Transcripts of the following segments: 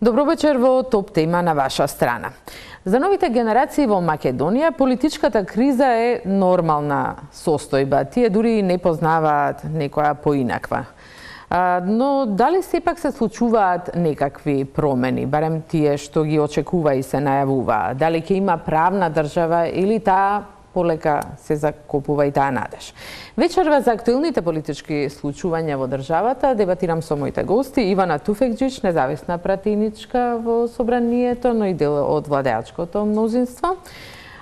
Добро вечер во топ тема на ваша страна. За новите генерации во Македонија, политичката криза е нормална состојба. Тие дури не познаваат некоја поинаква. Но дали сепак се случуваат некакви промени, барем тие што ги очекува и се најавува? Дали ќе има правна држава или таа полека се закопува и таа надеж? Вечерва за актуелните политички случувања во државата дебатирам со моите гости Ивана Туфекџич, независна пратеничка во Собранието, но и дел од владеачкото мнозинство.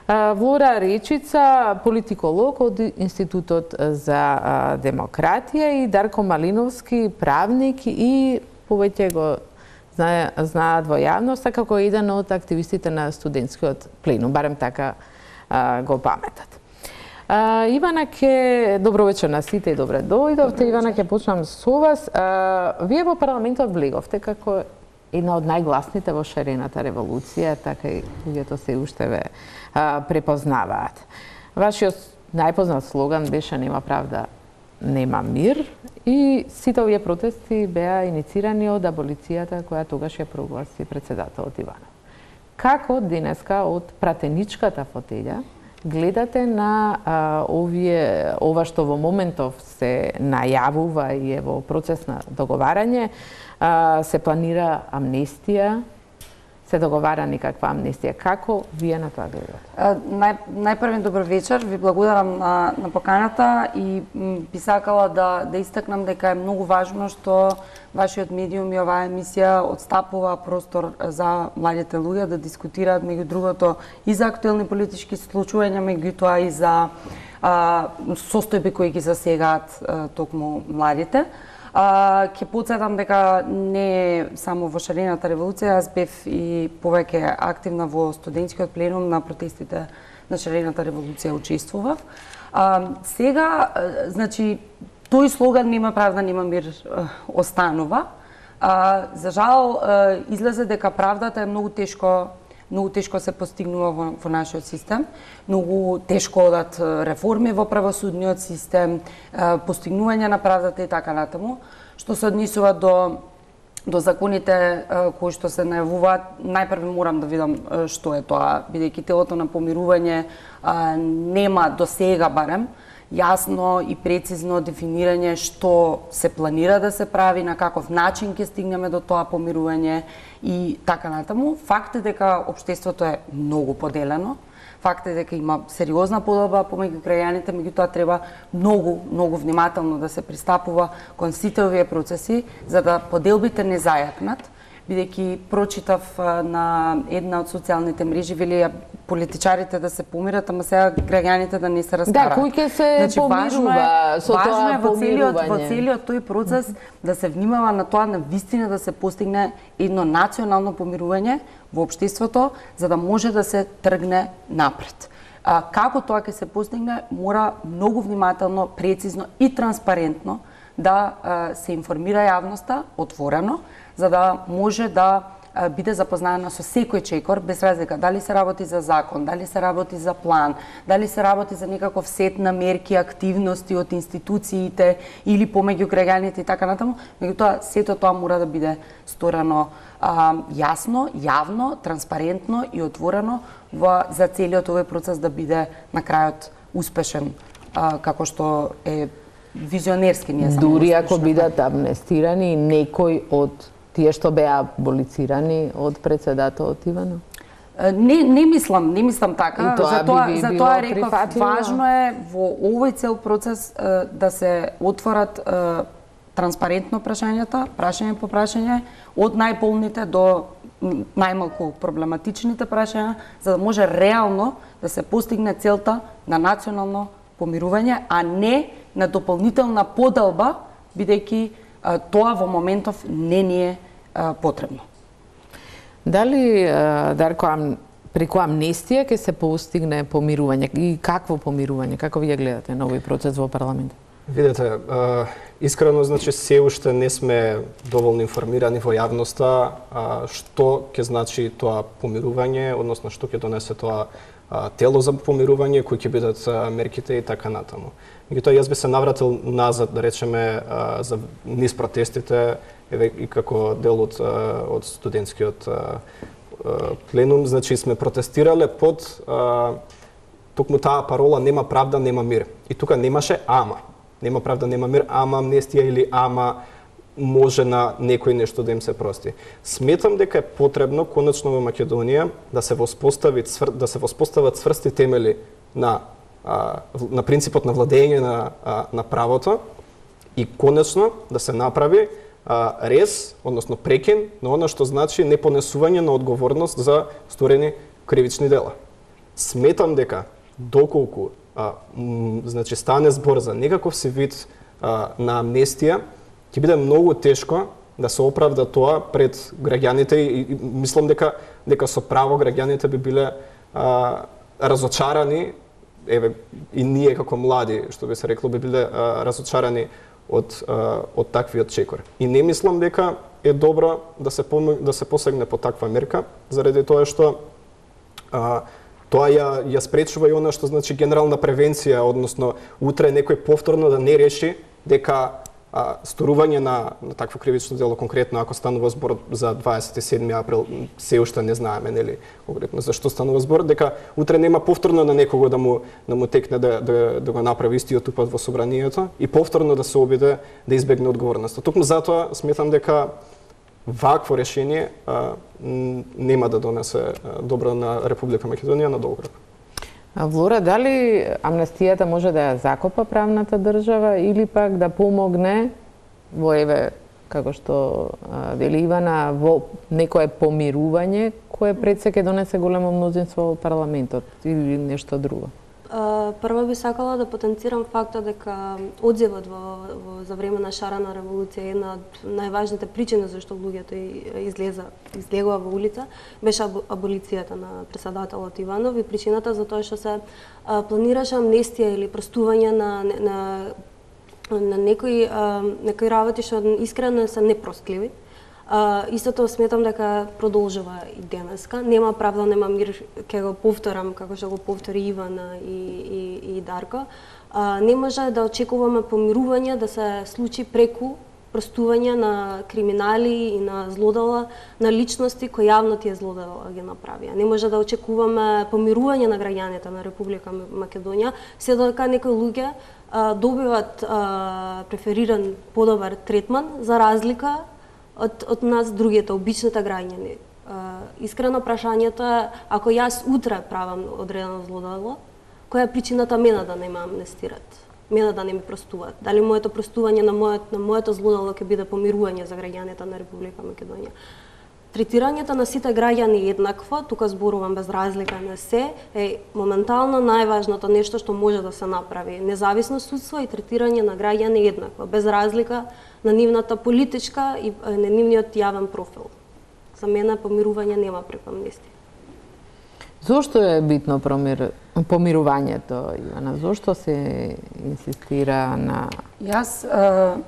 Влора Речица, политиколог од Институтот за демократија, и Дарко Малиновски, правник и повеќе го знаат во јавноста како еден од активистите на студентскиот пленум, барем така го паметат. Ивана, добро вечер на сите и добре дојдовте. Ивана, ќе почнам со вас. Вие во парламентот влеговте како една од најгласните во шарената револуција, така и луѓето се уште ве препознаваат. Вашиот најпознат слоган беше "Нема правда, нема мир", и сите овие протести беа иницирани од аболицијата која тогаш ја прогласи председателот Иванов. Како денеска од пратеничката фотелја гледате на ова што во моментов се најавува и е во процес на договарање? Се планира амнестија, се договара некаква амнестија. Како вие на тоа гледате? Најпрви добар вечер, ви благодарам на поканата и би сакала да истакнам дека е многу важно што вашиот медиум и оваа емисија отстапува простор за младите луѓе да дискутираат меѓу другото и за актуелни политички случувања, меѓутоа и за состојби кои ги засегаат токму младите. Ќе потсетам дека не само во шарената револуција, аз бев и повеќе активна во студентскиот пленум на протестите на шарената револуција учествував. Сега, значи, тој слоган "Нема правда, нема мир" останува. За жал, излезе дека правдата е многу тешко се постигнува во нашиот систем. Многу тешко одат реформи во правосудниот систем, постигнување на правдата и така натаму. Што се однесува до законите кои што се најавуваат, најпрви морам да видам што е тоа, бидејќи телото на помирување нема до сега барем јасно и прецизно дефинирање што се планира да се прави, на каков начин ќе стигнеме до тоа помирување и така натаму. Факт е дека општеството е многу поделено. Факт е дека има сериозна подоба помеѓу крајаните, меѓутоа треба многу внимателно да се пристапува кон сите овие процеси за да поделбите не зајакнат, бидејќи прочитав на една од социјалните мрежи вели политичарите да се помират, ама сега граѓаните да не се раскараат. Да, кој ќе се помирува со тоа помирување? Во целиот тој процес да се внимава на тоа навистина да се постигне едно национално помирување во општеството, за да може да се тргне напред. Како тоа ќе се постигне, мора многу внимателно, прецизно и транспарентно да се информира јавноста отворено, за да може да биде запознаена со секој чекор, без разлика дали се работи за закон, дали се работи за план, дали се работи за некаков сет на мерки, активности од институциите или помеѓу граѓаните и така натаму, меѓутоа сето тоа мора да биде сторено јасно, јавно, транспарентно и отворено за целиот овој процес да биде на крајот успешен, како што е визионерски ние само. Дури ако бидат амнестирани некој од тие што беа аболицирани од председателот Иванов? Не мислам така. Затоа реков, важно е во овој цел процес да се отворат транспарентно прашање по прашање, од најполните до најмалку проблематичните прашања, за да може реално да се постигне целта на национално помирување, а не на дополнителна поделба, бидејќи тоа во моментов не ни е потребно. Дали, Дарко, преку амнестија ќе се постигне помирување? И какво помирување? Како вие гледате на овој процес во парламентот? Видете, искрено, значи, се уште не сме доволно информирани во јавноста што ќе значи тоа помирување, односно што ќе донесе тоа тело за помирување, кои ќе бидат мерките и така натаму. Меѓутоа, јас би се навратил назад, да речеме, за низ протестите, еве и како дел од студентскиот пленум, значи сме протестирале под токму таа парола нема правда, нема мир. И тука немаше ама. Нема правда, нема мир, ама амнестија или ама може на некој нешто да им се прости. Сметам дека е потребно конечно во Македонија да се воспостават цврсти темели на принципот на владење на правото и конечно да се направи рез, односно прекин на она што значи непонесување на одговорност за сторени кривични дела. Сметам дека доколку значи стане збор за некаков си вид на амнестија, ќе биде многу тешко да се оправда тоа пред граѓаните и мислам дека со право граѓаните би биле разочарани, еве и ние како млади, што би се рекло, би биле разочарани од таквиот чекор. И не мислам дека е добро да се посегне по таква мерка, заради тоа што тоа ја спречува и она што значи генерална превенција, односно утре некој повторно да не реши дека сторување на такво кривично дело, конкретно ако станува збор за 27 април, се уште не знаеме, нели, конкретно за што станува збор, дека утре нема повторно на некого да му текне да го направи истиот упад во собранието и повторно да се обиде да избегне одговорноста. Токму затоа сметам дека вакво решение нема да донесе добро на Република Македонија на долг рок. Влора, дали амнестијата може да ја закопа правната држава или пак да помогне во еве како што вели Ивана во некое помирување кое пред се ќе донесе големо мнозинство во парламентот или нешто друго? Прво би сакала да потенцирам фактот дека одзивот за време на шарена револуција е една од најважните причини зашто луѓето излегува во улица беше аболицијата на претседателот Иванов и причината за тоа што се планираше амнестија или простување на некои работи што искрено се непростливи. Истото сметам дека продолжува и денеска. Нема правда, нема мир, ќе го повторам како што го повтори Ивана и Дарко. Не може да очекуваме помирување да се случи преку простување на криминали и на злодела на личности кои јавно тие злодела ги направија. Не може да очекуваме помирување на граѓаните на Република Македонија се додека некои луѓе добиваат префериран подобар третман за разлика од нас другите, обичните граѓани. Искрено прашањето е, ако јас утре правам одредено злодело, која е причината мене да не ме амнестират? Мене да не ми простуваат? Дали моето простување на моето злодело ќе биде помирување за граѓаните на Република Македонија? Третирањето на сите граѓани еднакво, тука зборувам без разлика на се, е моментално најважното нешто што може да се направи. Независно судство и третирање на граѓани еднакво, без разлика на нивната политичка и на нивниот јавен профил. За мене помирување нема преку амнестија. Зошто е битно помирувањето, Ивана? Зошто се инсистира на... Јас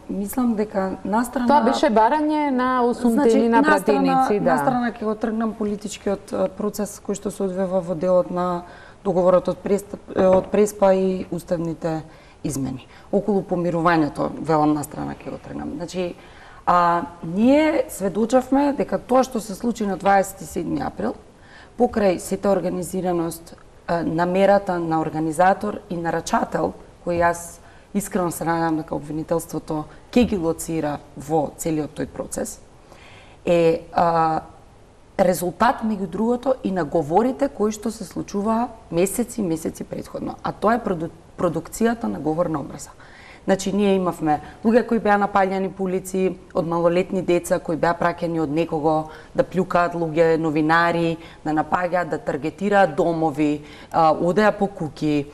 мислам дека настрана... Тоа беше барање на осумтени пратеници, да. Настрана ќе го тргнам политичкиот процес кој што се одвива во делот на договорот од Преспа и уставните измени. Околу помирувањето, велам настрана ќе го тргнам. Значи, ние сведочавме дека тоа што се случи на 27 април, покрај сета организираност, намерата на организатор и нарачател, кој јас искрено се надевам дека обвинителството ќе ги лоцира во целиот тој процес, е резултат меѓу другото и на говорите кои што се случуваа месеци претходно, а тоа е продукцијата на говор на омраза. Значи, ние имавме луѓе кои беа напаѓани по улици, од малолетни деца кои беа праќани од некого да плюкаат луѓе, новинари, да напаѓаат, да таргетираат домови, одеа по куќи.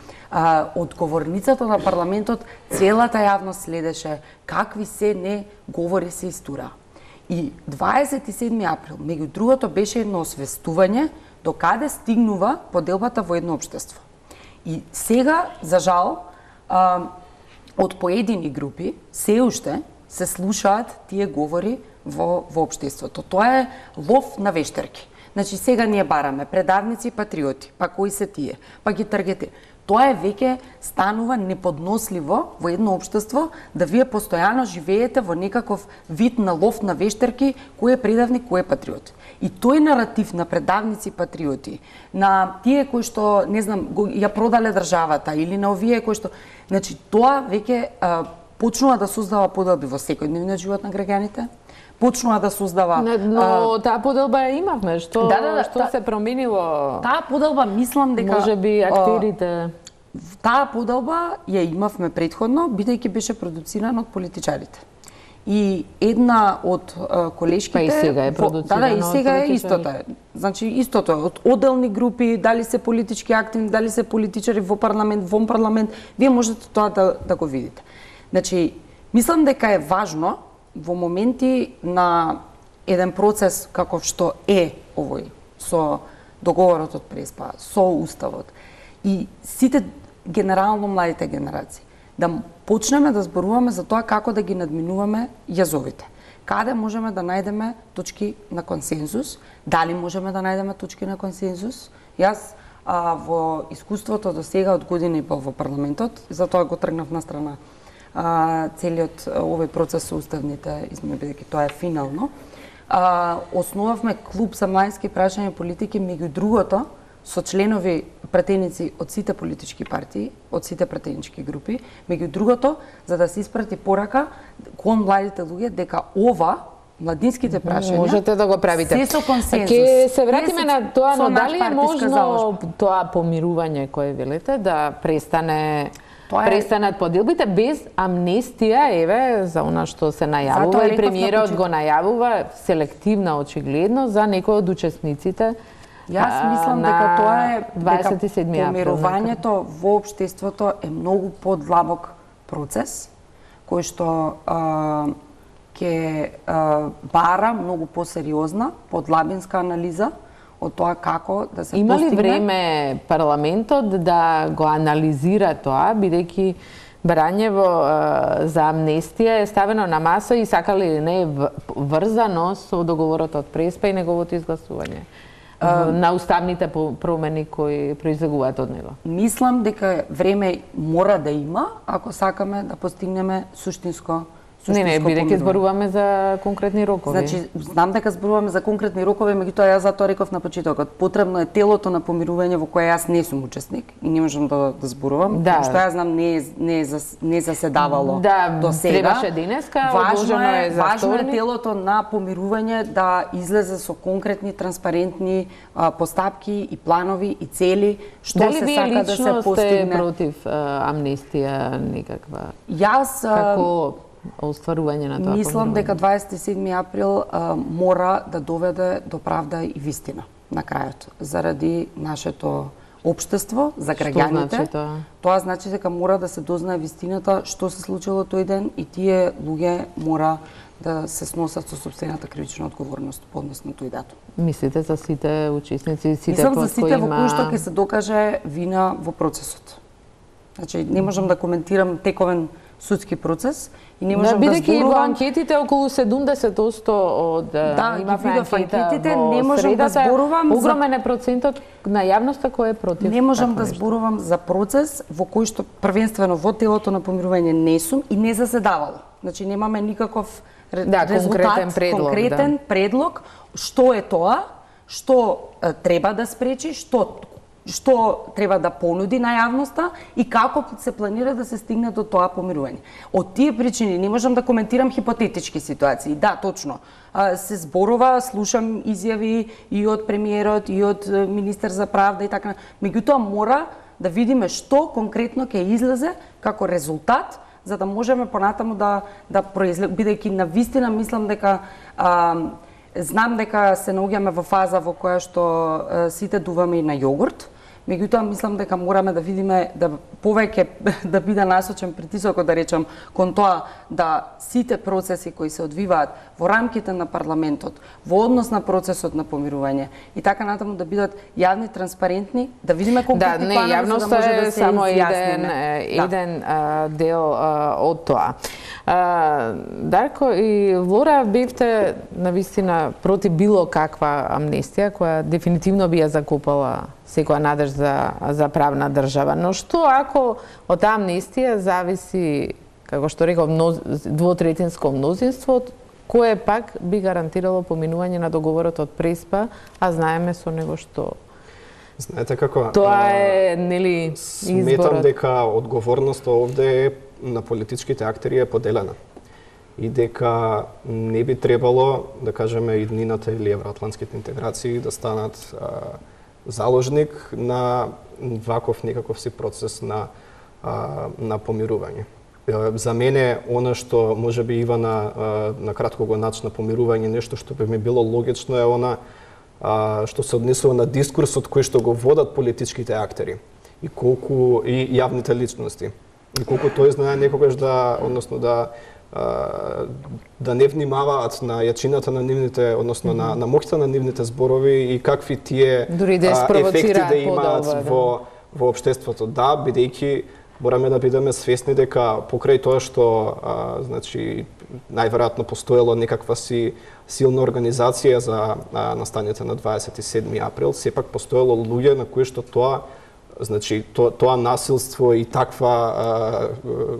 Од говорницата на парламентот целата јавност следеше какви се не говори се истура. И 27 април, меѓу другото, беше едно освестување до каде стигнува поделбата во едно општество. И сега, за жал, од поедини групи се уште се слушаат тие говори во општеството. Тоа е лов на вештерки. Значи сега ние бараме предавници и патриоти, па кои се тие, па ги таргетираме. Тоа е веќе станува неподносливо во едно општество да вие постојано живеете во некаков вид на лов на вештерки, кој е предавник, кој е патриот. И тој наратив на предавници патриоти, на тие кои што, не знам, ја продале државата или на овие кои што, значи тоа веќе почнува да создава поделби во секојдневниот живот на граѓаните. Почнува да создава. Но таа поделба ја имавме, што се променило? Таа поделба мислам дека можеби актерите. Таа поделба ја имавме претходно, бидејќи беше продуцирана од политичарите. И една од колешките... Па и сега е продуцирана и сега е истото. Значи, истото е од одделни групи, дали се политички активни, дали се политичари во парламент, вон парламент, вие можете тоа да го видите. Значи, мислам дека е важно во моменти на еден процес каков што е овој, со договорот од Преспа, со Уставот, и сите генерално младите генерации, да почнеме да зборуваме за тоа како да ги надминуваме јазовите. Каде можеме да најдеме точки на консензус, дали можеме да најдеме точки на консензус. Јас во искуството до сега од година и пол во парламентот, затоа го тргнав на страна целиот овој процес со уставните измени, бидејќи тоа е финално. Основавме клуб за младински прашања и политики, меѓу другото, со членови пратеници од сите политички партии, од сите пратенички групи, меѓу другото, за да се испрати порака кон младите луѓе дека ова младинските прашања можете да го правите. Се со консензус. Ке се вратиме на тоа, но дали е можно тоа помирување кое велите да престанат поделбите без амнестија, еве, за она што се најавува и премиерот го најавува, селективна очигледно за некои од учесниците. Јас мислам дека тоа е 27 април. Помирувањето во општеството е многу подлабок процес кој што ќе бара многу посериозна, подлабинска анализа од тоа како да се Има постигне. Има ли време парламентот да го анализира тоа, бидејќи барањево за амнестија е ставено на маса и сакали или не е врзано со договорот од Преспа и неговото изгласување на уставните промени кои произлегуваат од него? Мислам дека време мора да има ако сакаме да постигнеме суштинско Не, бидејќи зборуваме за конкретни рокови. Значи, знам дека зборуваме за конкретни рокови, меѓутоа јас затоа реков на почетокот. Потребно е телото на помирување во кое јас не сум учесник и не можам да зборувам, што јас знам не заседавало до сега. Требаше денеска, одложено е за важно е телото на помирување да излезе со конкретни, транспарентни постапки и планови и цели, што се сака да се постигне. Дали вие лично сте против амнестија некаква? Јас како остварување на тоа? Мислам дека 27 април мора да доведе до правда и вистина на крајот, заради нашето општество, за граѓаните. Што значи тоа? Тоа значи дека мора да се дознае вистината што се случило тој ден и тие луѓе мора да се сносат со собствената кривична одговорност по однос на тој датум. Мислите за сите учесници, сите Мислам за сите во кои што има... ќе се докаже вина во процесот. Значи, не можам да коментирам тековен судски процес и не можам да зборувам. Бидејќи во анкетите околу 70% од имавме анкетите, не можам да зборувам огромен е процентот на јавноста кој е против. Не можам да зборувам за процес во кој што првенствено во телото на помирување не сум и не заседавало. Значи немаме никаков резултат, конкретен предлог што е тоа, што треба да спречи, што треба да понуди на јавноста и како се планира да се стигне до тоа помирување. Од тие причини не можам да коментирам хипотетички ситуации. Да, точно. Се зборува, слушам изјави и од премиерот и од министер за правда и така. Меѓутоа мора да видиме што конкретно ќе излезе како резултат за да можеме понатаму да произлезе, бидејќи навистина мислам дека знам дека се наоѓаме во фаза во која што сите дуваме и на јогурт. Меѓутоа мислам дека мораме да видиме да повеќе да биде насочен притисокот, да речам, кон тоа да сите процеси кои се одвиваат во рамките на парламентот, во однос на процесот на помирување и така натаму да бидат јавни, транспарентни, да видиме конкретни планови за да може да се само изјасниме. еден дел од тоа. Дарко и Влора, бевте навистина проти било каква амнестија која дефинитивно би ја закопала секоја надеж за правна држава. Но што ако од таа амнестија зависи, како што реков, двотретинско мнозинство, кое пак би гарантирало поминување на договорот од Преспа, а знаеме со него што... Знаете како? Тоа е, нели, изборот. Сметам дека одговорноста овде е на политичките актери е поделена. И дека не би требало, да кажеме, иднината или евроатлантските интеграции да станат заложник на ваков некаков си процес на помирување. За мене, она што може би Ива на кратко го начна помирување, нешто што би ми било логично е она што се однесува на дискурсот кој што го водат политичките актери и колку и јавните личности. И колку тој знае некогаш односно да не внимаваат на јачината на нивните, односно на моќта на нивните зборови и какви тие ефекти да имаат во општеството. Да, бидејќи мораме да бидеме свесни дека покрај тоа што значи најверојатно постоело некаква си силна организација за настаните на 27 април, сепак постоело луѓе на кои што тоа значи тоа насилство и таква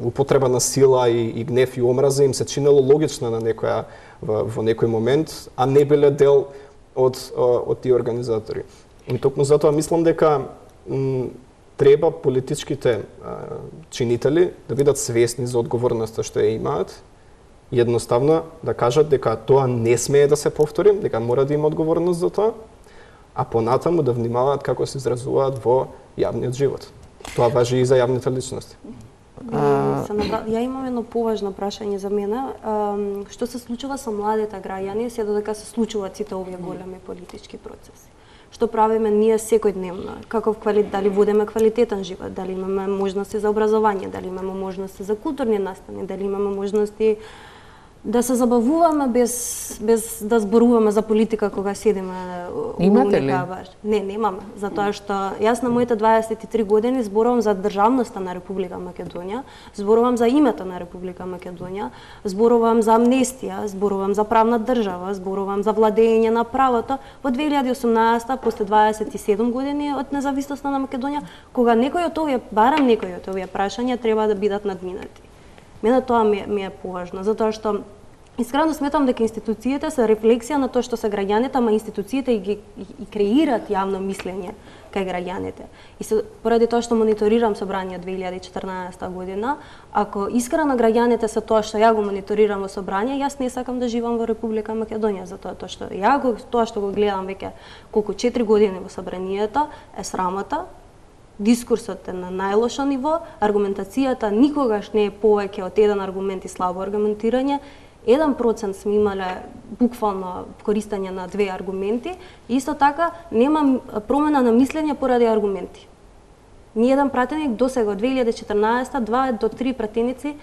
употреба на сила и гнев и омраза им се чинело логично на некоја во некој момент, а не биле дел од тие организатори. И токму затоа мислам дека треба политичките чинители да бидат свесни за одговорноста што ја имаат, едноставно да кажат дека тоа не смее да се повтори, дека мора да има одговорност за тоа, а понатаму да внимаваат како се изразуваат во јавниот живот. Тоа важи и за јавните личности. Ја имам едно поважно прашање за мене. Што се случува со младите граѓани се додека се случуваат сите овие големи политички процеси? Што правиме ние секојдневно? Дали водиме квалитетен живот? Дали имаме можности за образование? Дали имаме можности за културни настани? Дали имаме можности да се забавуваме без да зборуваме за политика кога седиме? Имате ли? Не, немаме. Затоа што јас на моите 23 години зборувам за државноста на Република Македонија, зборувам за името на Република Македонија, зборувам за амнестија, зборувам за правна држава, зборувам за владење на правото во 2018 после 27 години од независноста на Македонија, кога барам некои од овие прашања треба да бидат надминати. Мене тоа ми е поважно, затоа што искрено сметам дека институциите се рефлексија на тоа што се граѓаните, ама институциите и креираат јавно мислење кај граѓаните. И поради тоа што мониторирам собрание 2014 година, ако искрено граѓаните се тоа што ја го мониторирам во собрание, јас не сакам да живам во Република Македонија, затоа што тоа што го гледам веќе колку 4 години во собранието е срамота. Дискурсот е на најлошо ниво, аргументацијата никогаш не е повеќе од еден аргумент и слабо аргументирање. 1% сме имале буквално користење на 2 аргументи и исто така нема промена на мислење поради аргументи. Ниеден пратеник досега од 2014 2 до 3 пратеници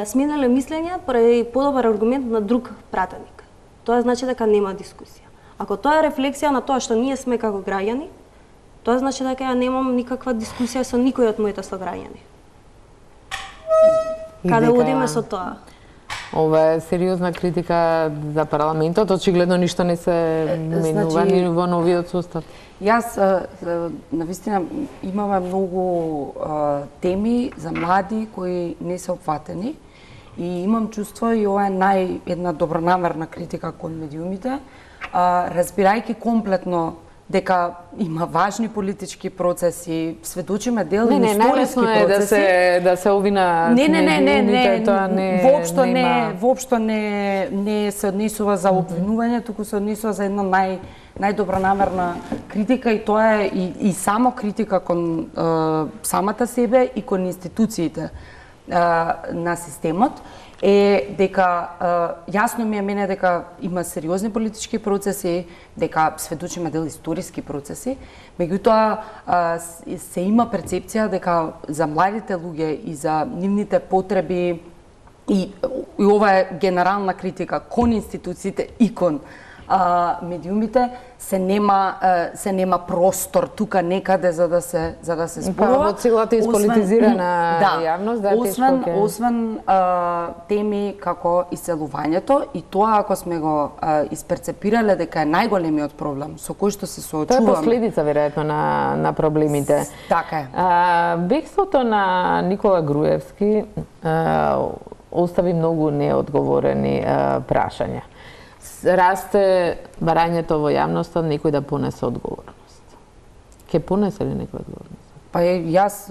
сменале мислење поради подобар аргумент на друг пратеник. Тоа значи дека нема дискусија. Ако тоа е рефлексија на тоа што ние сме како граѓани, тоа значи дека ја немам никаква дискусија со никој од моите сограѓани. Каде одиме со тоа? Ова е сериозна критика за парламентот, очигледно ништо не се менува ни во новиот состав. Јас, навистина, имаме многу теми за млади кои не се опфатени и имам чувство, и ова е една добронамерна критика кон медиумите, разбирајќи комплетно дека има важни политички процеси, сведочиме дел и историски процеси. Не, да се овина медиумите, тоа не... Воопшто не се однесува за обвинување, туку се однесува за една најдобронамерна критика и тоа е и само критика кон самата себе и кон институциите. на системот е дека јасно ми е мене дека има сериозни политички процеси, дека сведочиме дел историски процеси, меѓутоа се има перцепција дека за младите луѓе и за нивните потреби и ова е генерална критика кон институциите и кон медиумите се нема простор тука некаде за да се зборува. Во целата исполитизирана јавност, освен теми како иселувањето и тоа ако сме го исперцепирале дека е најголемиот проблем со кој што се соочуваме. Тоа е последица веројатно на проблемите. Така е. Бегството на Никола Груевски остави многу неодговорени прашања. Расте барањето во јавноста некој да понесе одговорност. Ке понесе ли некој одговорност? Па јас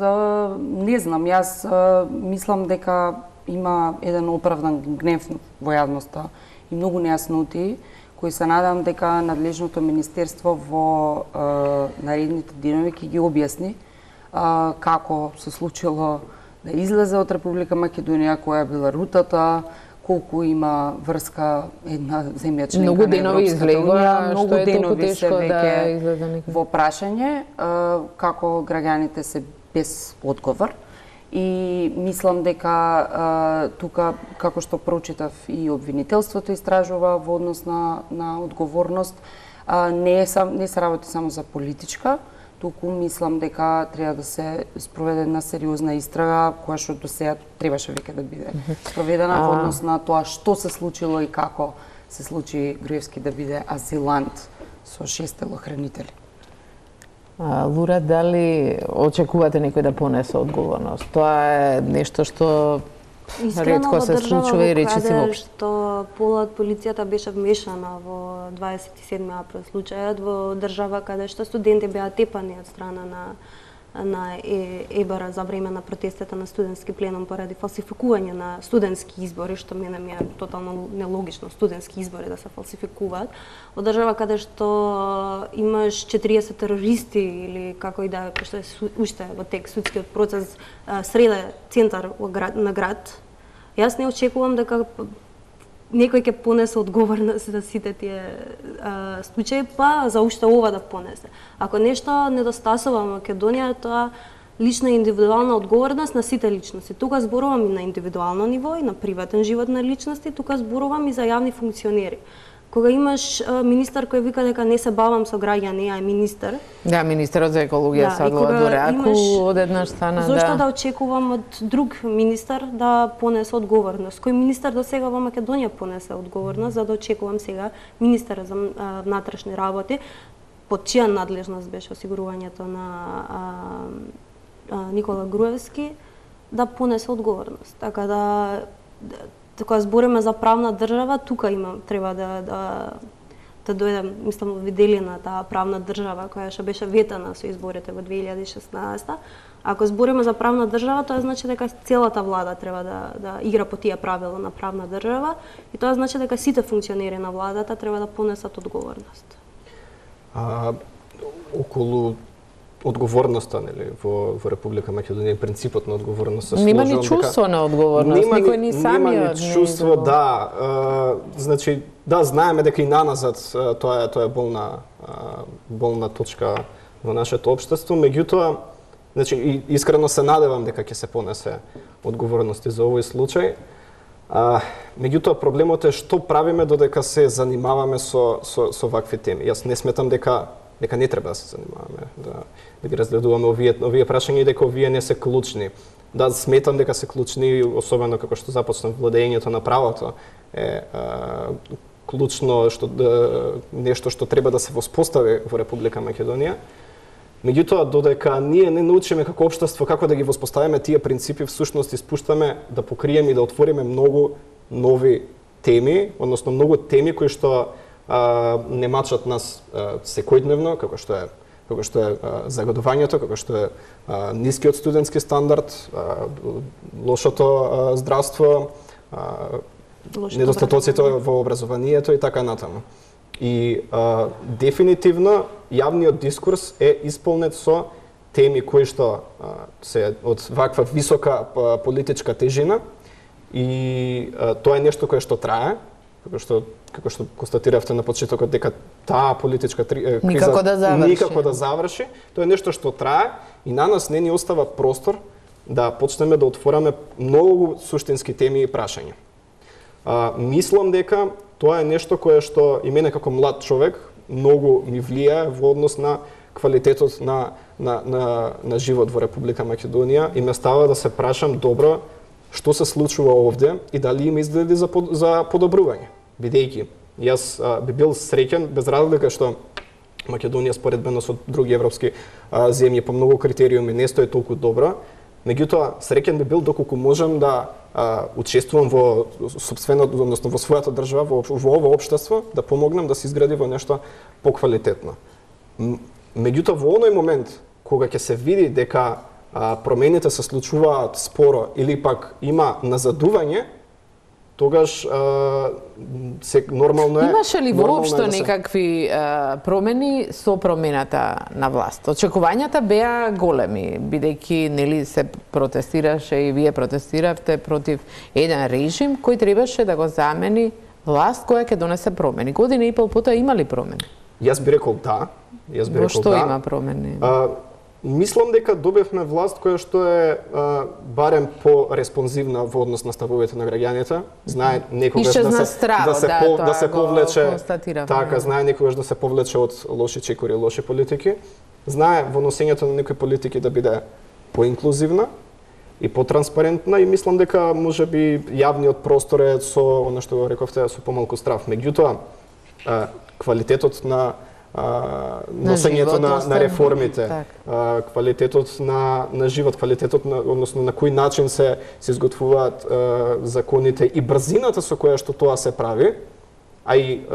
не знам, јас мислам дека има еден оправдан гнев во јавноста и многу нејасноти кои се надам дека надлежното министерство во наредните денови ќе ги објасни како се случило да излезе од Република Македонија, која била рутата, колку има врска една земја членка многу на денови излегува, многу што е толку денови се тешко да веќе излезе некој во прашање како граѓаните се без одговор. И мислам дека тука, како што прочитав и обвинителството истражува во однос на одговорност, не се работи само за политичка, туку мислам дека треба да се спроведе една сериозна истрага која што до сега требаше веќе да биде спроведена во однос на тоа што се случило и како се случи Груевски да биде азилант со 6 телохранители. Лура, дали очекувате некој да понесе одговорност? Тоа е нешто што ретко се случува и речиси воопшто. Што пола од полицијата беше вмешана во 27 април случајот во држава каде што студенти беа тепани од страна на ЕБР за време на протестите на студентски пленум поради фалсификување на студентски избори, што мене ми е тотално нелогично студентски избори да се фалсификуваат. Во држава каде што имаш 40 терористи или како и да што е уште во тек судскиот процес среде центар на град, јас не очекувам дека некој ќе понесе одговорност за сите тие случаи, па за уште ова да понесе. Ако нешто недостасува Македонија, тоа лична и индивидуална одговорност на сите личности. Тука зборувам и на индивидуално ниво, и на приватен живот на личности, тука зборувам и за јавни функционери. Кога имаш министар кој вика дека не се бавам со граѓани, а е министар. Да, министерот за екологија Садова Дореаку од еднаш стана. Зошто да очекувам од друг министар да понесе одговорност? Кој министар до сега во Македонија понесе одговорност, за да очекувам сега министерот за внатрешни работи, под чија надлежност беше осигурувањето на Никола Груевски, да понесе одговорност. Така да кога збориме за правна држава, тука треба да дојде, мислам, во виделина таа правна држава која што беше ветана со изборите во 2016. Ако збориме за правна држава, тоа значи дека целата влада треба да игра по тие правила на правна држава и тоа значи дека сите функционери на владата треба да понесат одговорност. Околу одговорноста, нели, во Република Македонија, принципот на одговорност. Нема ни чувство на одговорност, никој ни самиот нема ни чувство, да. Значи, да, знаеме дека и наназад тоа е болна точка во нашето општество, меѓутоа, значи, и искрено се надевам дека ќе се понесе одговорности за овој случај. Меѓутоа, проблемот е што правиме додека се занимаваме со вакви теми. Јас не сметам дека не треба да се занимаваме, да ги разгледуваме овие прашања и дека овие не се клучни. Да, сметам дека се клучни, особено како што започна владењето на правото, е клучно нешто што треба да се воспостави во Република Македонија. Меѓутоа, додека ние не научиме како општество како да ги воспоставиме тие принципи, всушност испуштаме да покриеме и да отвориме многу нови теми, односно многу теми кои што не мачат нас секојдневно, како што е загадувањето, како што е нискиот студентски стандард, лошото здравство, недостатоците во образованието и така натаму. И дефинитивно јавниот дискурс е исполнет со теми кои што се од ваква висока политичка тежина и тоа е нешто кое што трае, како што констатиравте на почетокот дека таа политичка криза никако да заврши, тоа е нешто што трае и на нас не ни остава простор да почнеме да отвораме многу суштински теми и прашања. Мислам дека тоа е нешто кое што и мене како млад човек многу ми влијае во однос на квалитетот на живот во Република Македонија и ме става да се прашам добро што се случува овде и дали има изгледи за подобрување. Бидејќи јас би бил среќен без разлика што Македонија споредбено со други европски земји по многу критериуми не стои толку добро, меѓутоа среќен би бил доколку можам да учествувам во сопственото, односно во својата држава, во ова општество, да помогнам да се изгради во нешто поквалитетно. Меѓутоа во оној момент кога ќе се види дека промените се случуваат споро или пак има назадување, тогаш се нормално е. Имаше ли воопшто некакви промени со промената на власт? Очекувањата беа големи, бидејќи нели се протестираше и вие протестиравте против еден режим кој требаше да го замени власт која ќе донесе промени. Година и пол потоа има ли промени? Јас би рекол да. Во што има промени? Мислам дека добивме власт која што е барем по-респонзивна во однос на ставовите на граѓаните. Знае некогаш да се повлече, така, знае некогаш да се повлече од лоши чекори, лоши политики. Знае во носењето на некои политики да биде поинклузивна и потранспарентна и мислам дека можеби јавниот простор е со она што го рековте со помалку страв. Меѓутоа квалитетот на носењето на реформите, квалитетот на живот, квалитетот односно на кој начин се изготвуваат законите и брзината со која што тоа се прави, а и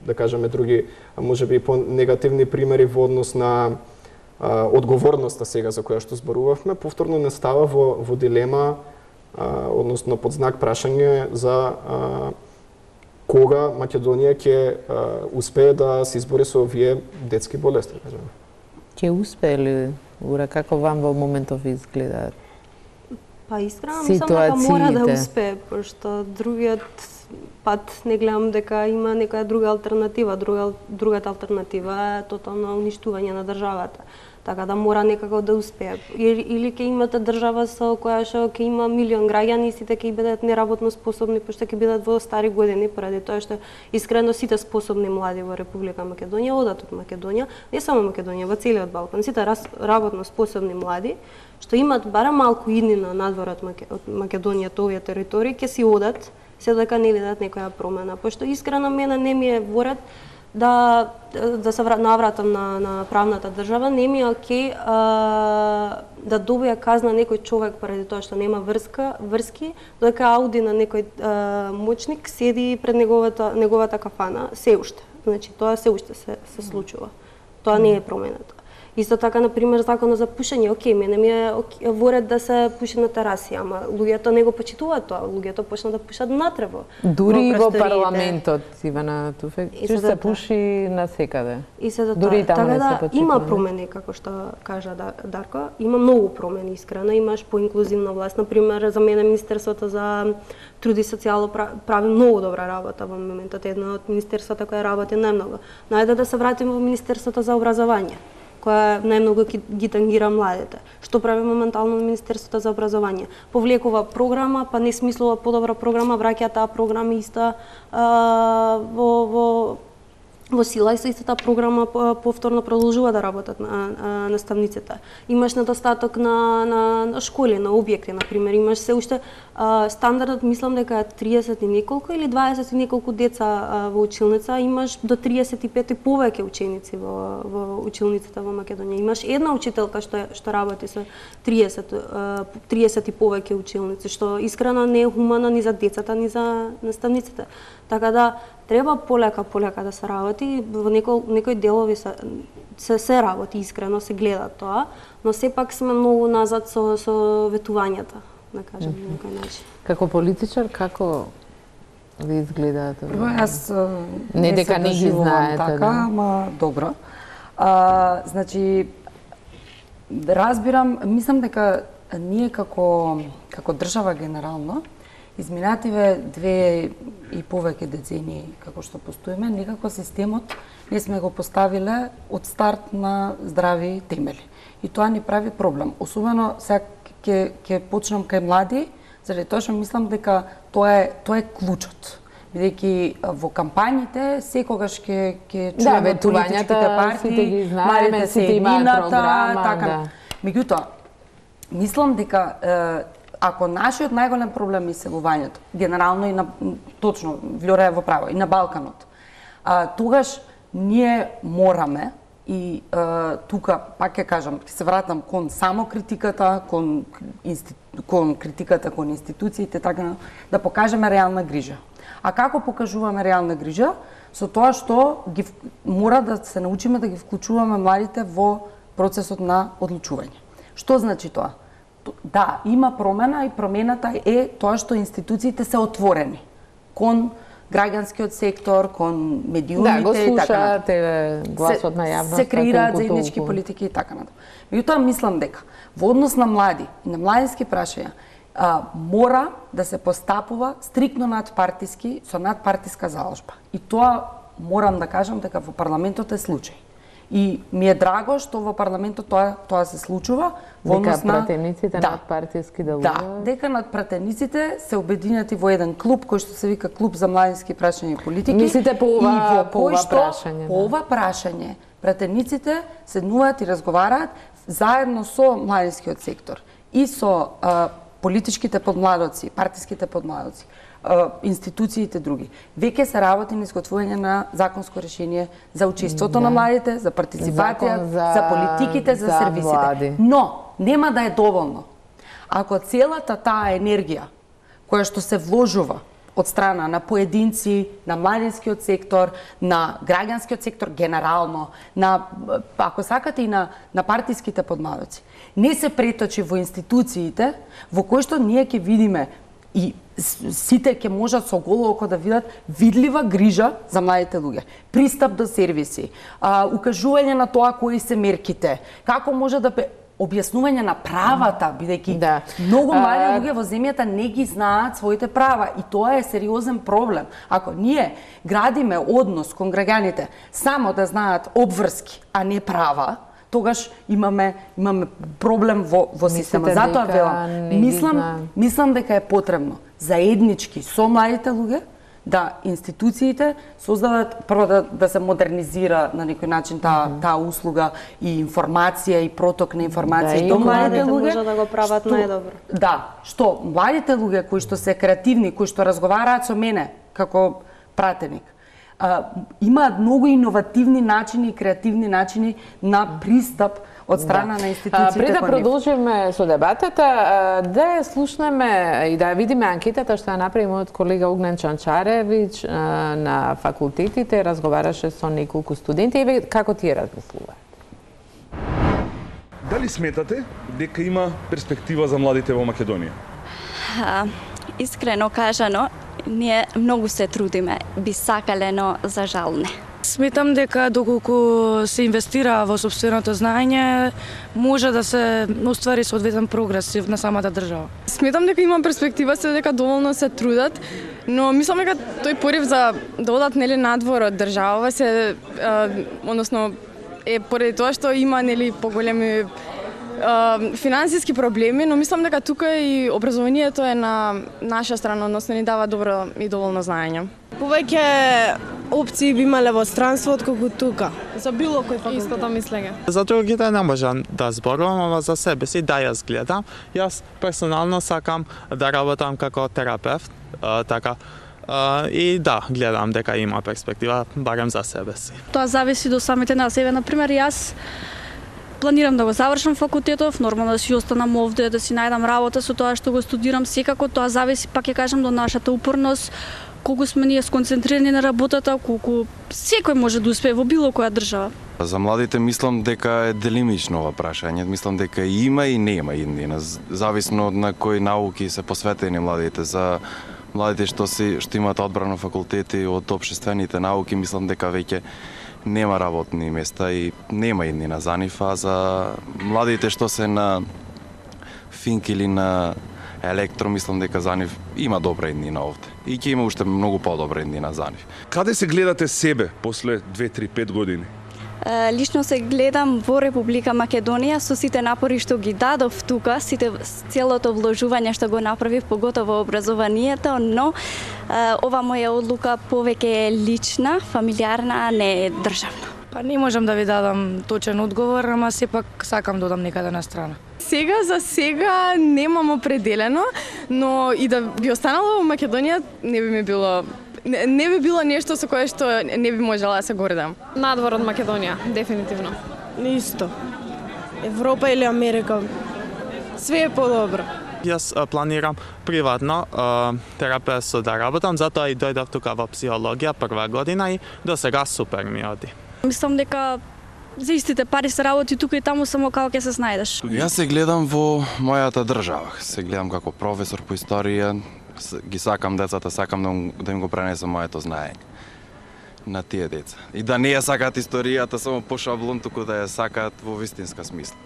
да кажеме други можеби по негативни примери во однос на одговорноста сега за која што зборувавме, повторно не става во дилема, односно под знак прашање за кога Македонија ќе успее да се избори со овие детски болести, кажеме. Ќе успее ли? Ура, како вам во моментов изгледаат? Па искрено мислам дека мора да успее, пошто другиот пат не гледам дека има некоја друга алтернатива. Другата алтернатива е тотално уништување на државата. Така да мора некако да успее. Или ќе имате држава со која што ќе има милион граѓани и сите ќе бидат неработно способни, пошто ќе бидат во стари години, поради тоа што искрено сите способни млади во Република Македонија одат од Македонија, не само Македонија, во целиот Балкан, сите работно способни млади што имат барем малку иднина надвор од Македонија, овие територии, ќе си одат, се дека не видат некоја промена, пошто искрено мене не ми е воред да се навратам на правната држава, не ми е окей да добија казна некој човек поради тоа што нема врски, додека ауди на некој моćник седи пред неговата кафана се уште. Значи тоа се уште се случува. Тоа не е променето. Исто така, например, законот за пушење, окей, мене ми е воред да се пуши на тераси, ама луѓето не го почитуваат тоа, луѓето почна да пушат натрево. Дури во парламентот, Ивана Туфек, се пуши насекаде. И се за тоа. Така да има промени, како што кажа Дарко, има многу промени, искрено, имаш поинклузивна власт. Например, за мене Министерството за труд и социјално прави многу добра работа во моментот, едно од министерствата која работи најмногу. Најде да се вратиме во Министерството за образование, која најмногу ги тангира младите. Што прави моментално Министерството за образование? Повлекува програма, па не смислува подобра програма, враќа таа програма иста во сила и со истата програма повторно продолжува да работат наставниците. Имаш недостаток на школи, на објекти, например, имаш се уште стандардот, мислам дека е 30 и неколку или 20 и неколку деца во училница, имаш до 35 и повеќе ученици во училницата во Македонија. Имаш една учителка што работи со 30 и повеќе училници, што искрено не е хумано ни за децата, ни за наставниците. Така да треба полека да се работи, во некои делови се работи, искрено се гледа тоа, но сепак сме многу назад со ветувањата, да кажем, на некој начин. Како политичар, како ви изгледаат? Јас не дека не ги знаете, така, ама добро. Значи, разбирам, мислам дека ние како држава генерално, изминативе 2 и повеќе децении како што постоиме, некако системот не сме го поставиле од старт на здрави темели. И тоа ни прави проблем. Особено сега ќе почнам кај млади, заради тоа што мислам дека тоа е клучот. Бидејќи во кампањите секогаш ќе чуеме политичките партии, младите се едината, така. Меѓутоа, мислам дека ако нашиот најголем проблем е иселувањето, генерално и точно Влора е во право, и на Балканот, тогаш ние мораме и тука пак ќе кажам, ќе се вратам кон самокритиката, кон критиката кон институциите, така да покажеме реална грижа. А како покажуваме реална грижа? Со тоа што мора да се научиме да ги вклучуваме младите во процесот на одлучување. Што значи тоа? Да, има промена и промената е тоа што институциите се отворени кон граѓанскиот сектор, кон медиумите и така натаму. Гласот на јавноста. Се креираат заеднички политики и така натаму. Меѓутоа мислам дека во однос на млади и на младински прашања мора да се постапува стрикно надпартиски, со надпартиска заложба. И тоа морам да кажам дека во парламентот е случај. И ми е драго што во парламентот тоа се случува во однос на пратениците надпартиски делуваат. Да, дека надпратениците се обединети во еден клуб кој што се вика Клуб за младински прашања и политики. Мислите по ова прашање? По ова прашање пратениците седнуваат и разговараат заедно со младинскиот сектор и со политичките подмладоци, партиските подмладоци, институциите други. Веќе се работи на изготвување на законско решение за учеството на младите, за партиципација, за политиките, за сервисите. Но нема да е доволно ако целата таа енергија која што се вложува од страна на поединци, на младинскиот сектор, на граѓанскиот сектор генерално, на ако сакате и на партиските подмладоци, не се преточи во институциите во кои што ние ќе видиме и сите ќе можат со голо око да видат видлива грижа за младите луѓе, пристап до сервиси, укажување на тоа кои се мерките, како може да објаснување на правата, бидејќи многу млади луѓе во земјата не ги знаат своите права и тоа е сериозен проблем. Ако ние градиме однос кон граѓаните само да знаат обврски, а не права, тогаш имаме проблем во системот. Затоа велам, мислам дека е потребно заеднички со младите луѓе да институциите создадат прво да се модернизира на некој начин таа услуга и информација и проток на информација до младите луѓе може да го прават најдобро. Да, што младите луѓе кои што се креативни, кои што разговараат со мене како пратеник, имаат многу иновативни начини и креативни начини на пристап од страна на институциите. Пред да продолжиме со дебатата, да ја слушнеме и да видиме анкетата што ја направи мојот колега Огнен Чанчаревиќ на факултетите, разговараше со неколку студенти и како тие размислуваат. Дали сметате дека има перспектива за младите во Македонија? Искрено кажано, ние многу се трудиме, би сакале, но за жал не. Сметам дека доколку се инвестира во сопственото знаење, може да се оствари соодветен прогрес на самата држава. Сметам дека има перспектива, се дека доволно се трудат, но мислам дека тој порив за да одат надвор од држава се односно е поради тоа што има поголеми финансиски проблеми, но мислам дека тука и образованието е на наша страна, односно ни дава добро и доволно знаење. Повеќе опции би имале во странство отколку тука. За било кој факултет. Истото мислење. За другите не можам да зборувам, ама за себе си да јас гледам. Јас персонално сакам да работам како терапевт, така. И да, гледам дека има перспектива, барем за себе си. Тоа зависи до самите нас. Еве, например, јас планирам да го завршам факултетов, нормално да си останам овде, да си најдам работа со тоа што го студирам. Секако тоа зависи, пак ќе кажам, до нашата упорност, колку сме ние сконцентрирани на работата, колку секој може да успее во било која држава. За младите мислам дека е делимично ова прашање. Мислам дека има и нема иднина, зависно од на кои науки се посветени младите. За младите што имаат одбрано факултети од општествените науки, мислам дека веќе нема работни места и нема иднина за нив, а за младите што се на Финк или на Електро, мислам дека за нив има добра иднина овде. И ќе има уште многу подобра иднина за нив. Каде се гледате себе после 2-3-5 години? Лично се гледам во Република Македонија со сите напори што ги дадов тука, целото вложување што го направив, поготово образованието, но ова моја одлука повеќе е лична, фамилиарна, а не државна. Па не можам да ви дадам точен одговор, ама сепак сакам да одам некаде на страна. За сега немам определено, но и да би останала во Македонија не би било нешто со кое што не би можела да се гордам. Надвор од Македонија, дефинитивно. Исто. Европа или Америка. Све е подобро. Јас планирам приватно терапевтство да работам, затоа и дојдов тука во психологија прва година и до сега супер ми оди. Мислам дека за истите пари се работи тука и таму, само како ќе се снајдеш. Јас се гледам во мојата држава. Се гледам како професор по историја, ги сакам децата, сакам да им го пренесам моето знаење на тие деца. И да не ја сакаат историјата само по шаблон, туку да ја сакаат во вистинска смисла.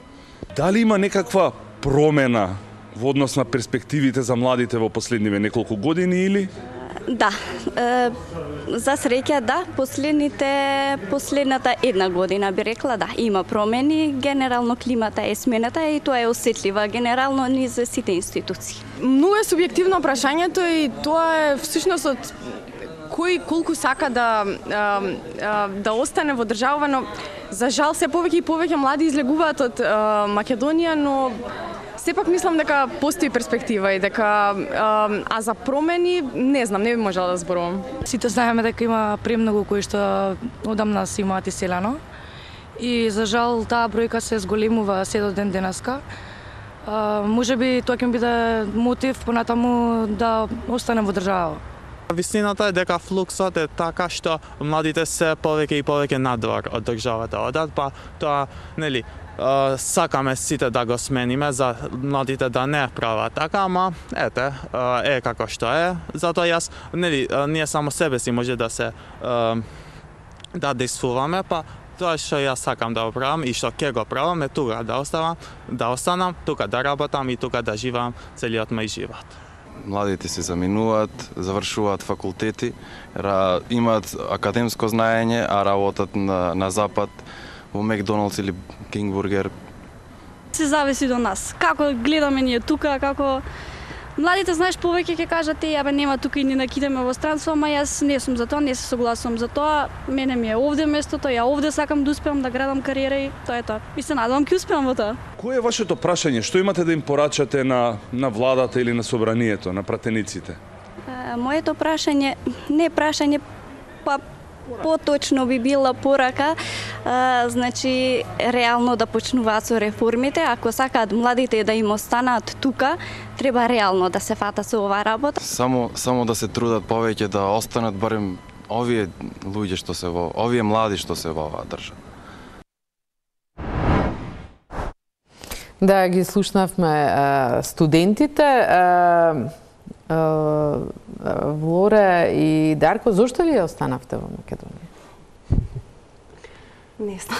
Дали има некаква промена во однос на перспективите за младите во последниве неколку години или? Да, за среќа да, последната една година би рекла да, има промени, генерално климата е смената и тоа е осетлива генерално ни за сите институции. Многу е субјективно прашањето и тоа е всушност од кој колку сака да остане во држава, но за жал се повеќе и повеќе млади излегуваат од Македонија, но сепак мислам дека постои перспектива и дека а за промени не знам, не би можела да зборувам. Сите знаеме дека има премногу кои што одамна се имаат иселено и за жал таа бројка се зголемува се до ден денеска. Можеби тоа ќе биде мотив понатаму да остане во држава. Вистината е дека флуксот е така што младите се повеќе и повеќе надвор од државата одат, па тоа, нели, сакаме сите да го смениме за младите да не прават така, ама ете, е како што е. Затоа јас, нели, ние само себе си може да се да действуваме, па тоа што јас сакам да правам и што ќе го правам е тука да останам, тука да работам и тука да живеам целиот мој живот. Младите се заминуваат, завршуваат факултети, имаат академско знаење, а работат на запад во Макдоналдс или Кинг Бургер. Се зависи до нас. Како гледаме ние тука, како младите, знаеш, повеќе ќе кажат абе нема тука и не накидаме во странство, ама јас не сум за тоа, не се согласувам за тоа. Мене ми е овде местото, ја овде сакам да успеам да градам кариера и тоа е тоа. И се надевам ќе успеам во тоа. Кој е вашето прашање? Што имате да им порачате на владата или на собранието, на пратениците? Моето прашање, не прашање, па поточно би била порака, значи реално да почнуваат со реформите. Ако сакаат младите да им останаат тука, треба реално да се фата со оваа работа. Само да се трудат повеќе да останат барем овие луѓе што се овие млади што се во оваа држава. Да, ги слушнавме студентите. Влоре и Дарко, зошто вие останавте во Македонија? Не знам.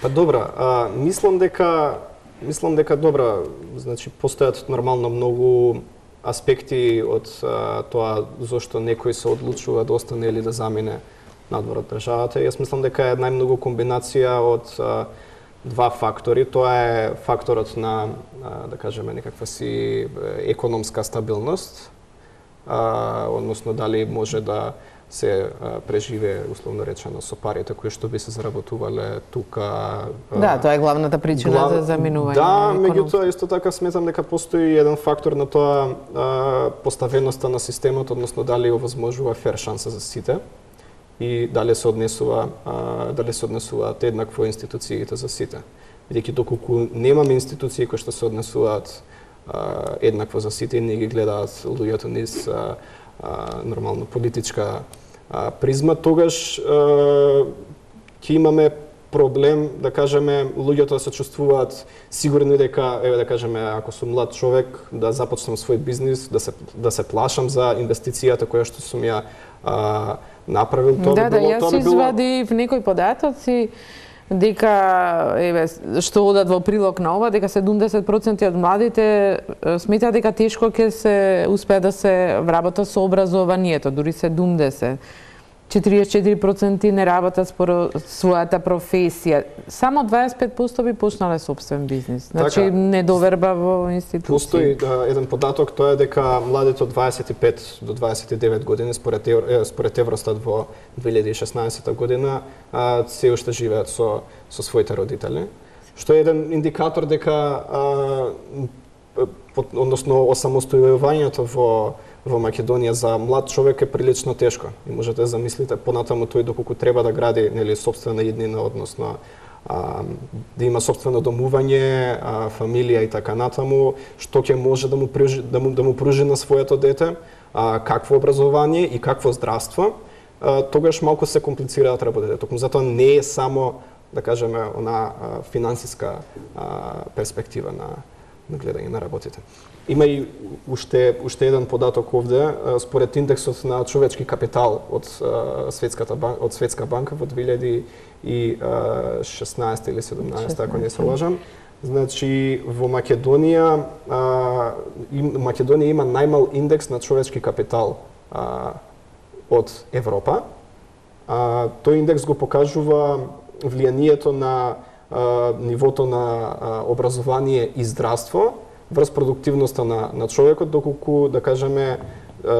Па добра, мислам дека добра, значи постојат нормално многу аспекти од тоа зошто некој се одлучува да остане или да замине надвор од државата. Јас мислам дека е најмногу комбинација од два фактори. Тоа е факторот на, да кажеме, некаква си економска стабилност, односно дали може да се преживее, условно речено, со парите кои што би се заработувале тука. Да, тоа е главната причина за заминување. Да, меѓутоа исто така сметам дека постои еден фактор на тоа поставеноста на системот, односно дали овозможува фер шанса за сите и дали се однесуваат еднакво институциите за сите. Бидејќи доколку немаме институции кои што се однесуваат еднакво за сите и не ги гледаат луѓето низ нормално политичка призма, тогаш ќе имаме проблем, да кажеме, луѓето да се чувствуваат сигурни дека, еве да кажеме, ако сум млад човек, да започнам свој бизнис, да се плашам за инвестицијата која што сум ја направил, тоа да, би било... јас извадив некои податоци дека што одат во прилог на ова, дека 70% од младите сметаат дека тешко ќе се успеат да се вработат со образованието, дури 70%. 44% не работат според својата професија. Само 25% би почнале собствен бизнис. Значи Така, недоверба во институции. Постои еден податок, тоа е дека младите од 25 до 29 години според Евростат во 2016 година се уште живеат со своите родители, што е еден индикатор дека односно осамостојувањето во Македонија за млад човек е прилично тешко. И можете да замислите понатаму тој доколку треба да гради собствена иднина, односно да има собствено домување, фамилија и така натаму, што ќе може да му пружи на своето дете, какво образование и какво здравство, тогаш малку се комплицираат работите. Токму затоа не е само, да кажеме, она финансиска перспектива на гледање на работите. Има и уште еден податок овде, според индексот на човечки капитал од Светска банка во 2016 или 17, ако не се лажам. Значи, во Македонија има најмал индекс на човечки капитал од Европа. Тој индекс го покажува влијанието на нивото на образование и здравство врз продуктивноста на човекот, доколку, да кажеме,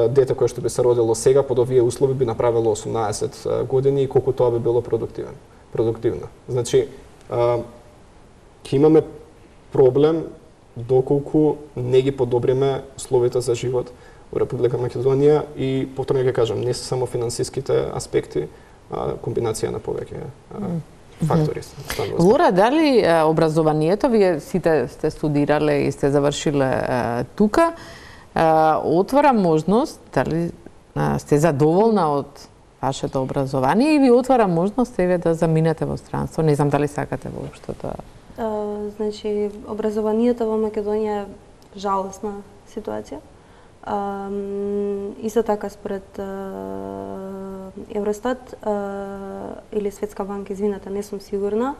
дете кое што би се родило сега под овие услови би направило 18 години и колку тоа би било продуктивно. Значи, ќе имаме проблем доколку не ги подобриме условите за живот во Република Македонија и повторно ќе кажам, не се само финансиските аспекти, комбинација на повеќе фактори. Лора, дали образованието, вие сите сте студирале и сте завршиле тука, отвора можност, дали сте задоволна од вашето образование и ви отвара можност еве да заминете во странство? Не знам дали сакате воопшто тоа. Значи, образованието во Македонија е жалосна ситуација. Исто така според Евростат или Светска банка, извинете, не сум сигурна,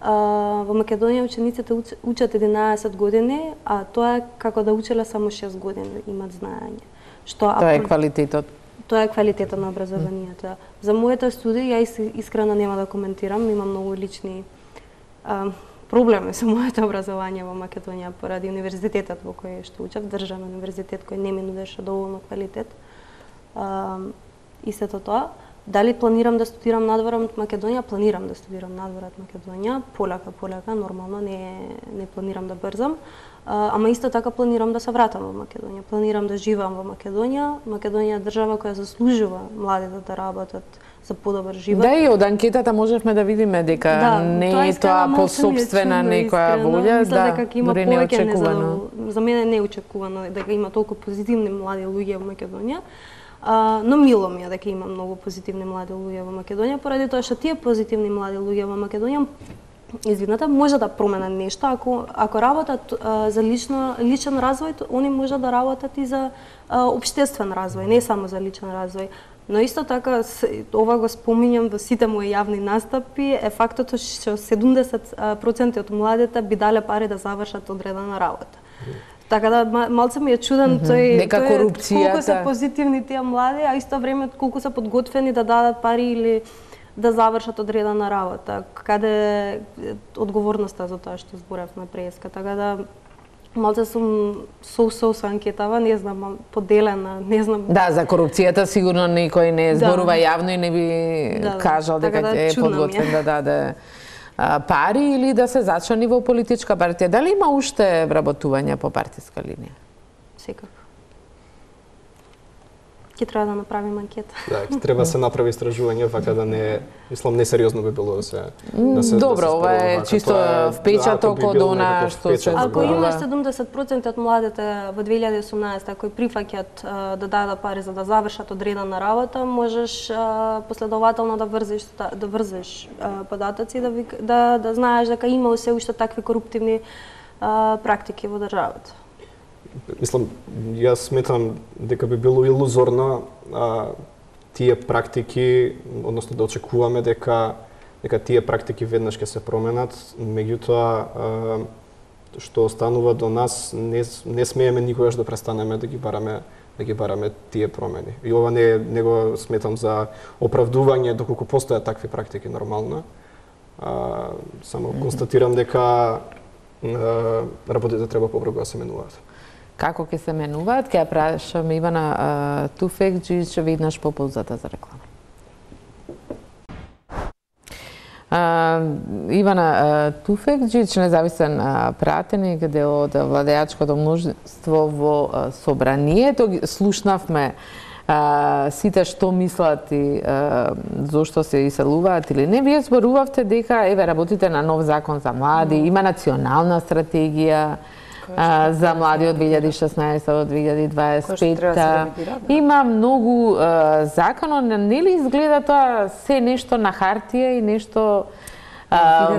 во Македонија учениците учат 11 години, а тоа е како да учеле само 6 години, имат знаење. Тоа е квалитетот. Тоа е квалитетот на образованието. За моите студии, ја искрено нема да коментирам, имам многу лични проблеми со моето образование во Македонија поради универзитетот во кој што учев, државен универзитет кој не ми нудеше доволно квалитет. И сето тоа, дали планирам да студирам надвор од Македонија? Планирам да студирам надвор од Македонија, полека, нормално, не планирам да брзам. Ама исто така планирам да се вратам во Македонија. Планирам да живеам во Македонија. Македонија е држава која заслужува младите да работат за подобар живот. Да, и од анкетата можевме да видиме дека не е тоа по собствена некоја волја, дури неочекувано. За мене не е очекувано дека има толку позитивни млади луѓе во Македонија. Но мило ми е дека има многу позитивни млади луѓе во Македонија, поради тоа што тие позитивни млади луѓе во Македонија може да променат нешто, ако работат за личен развој, они може да работат и за општествен развој, не само за личен развој. Но исто така, ова го споминјам во сите мои јавни настапи, е фактот што 70% од младите би дале пари да завршат одредена работа. Така да малце ми е чуден тој колку се позитивни тие млади, а исто време колку се подготвени да дадат пари или да завршат одредена работа. Каде е одговорноста за тоа што зборевме преска. Така да малце сум со анкетава, не знам, поделена, не знам. Да, за корупцијата сигурно никој не зборува јавно и не би кажал дека е подготвен да даде пари или да се зачлани во политичка партија. Дали има уште вработување по партиска линија? Секако. Ќе треба да направиме анкета. Да, ќе треба да се направи истражување, вака да не, мислам, несериозно би било да се Добро, ова е чисто впечаток од она што се зборува. Ако имаш 70% од младите во 2018 кои прифаќаат да дадат пари за да завршат одредена работа, можеш последователно да врзеш податоци да знаеш дека има се уште такви коруптивни практики во државата. Мислам, јас сметам дека би било илузорно тие практики, односно да очекуваме дека тие практики веднаш ќе се променат, меѓутоа што останува до нас, не смееме никогаш да престанеме да ги бараме тие промени. И ова не го сметам за оправдување доколку постојат такви практики нормално. Само констатирам дека работите треба побрзо да се менуваат. Како ќе се менуваат? Ќе ја прашам Ивана Туфекџич веднаш по паузата за реклама. Ивана Туфекџич, независен пратеник, дел од владеачкото множество во собранието. Слушнавме сите што мислат и зошто се иселуваат или не. Вие зборувавте дека работите на нов закон за млади, има национална стратегија за млади од 2016 до 2025. Има многу закони, нели изгледа тоа се нешто на хартија и нешто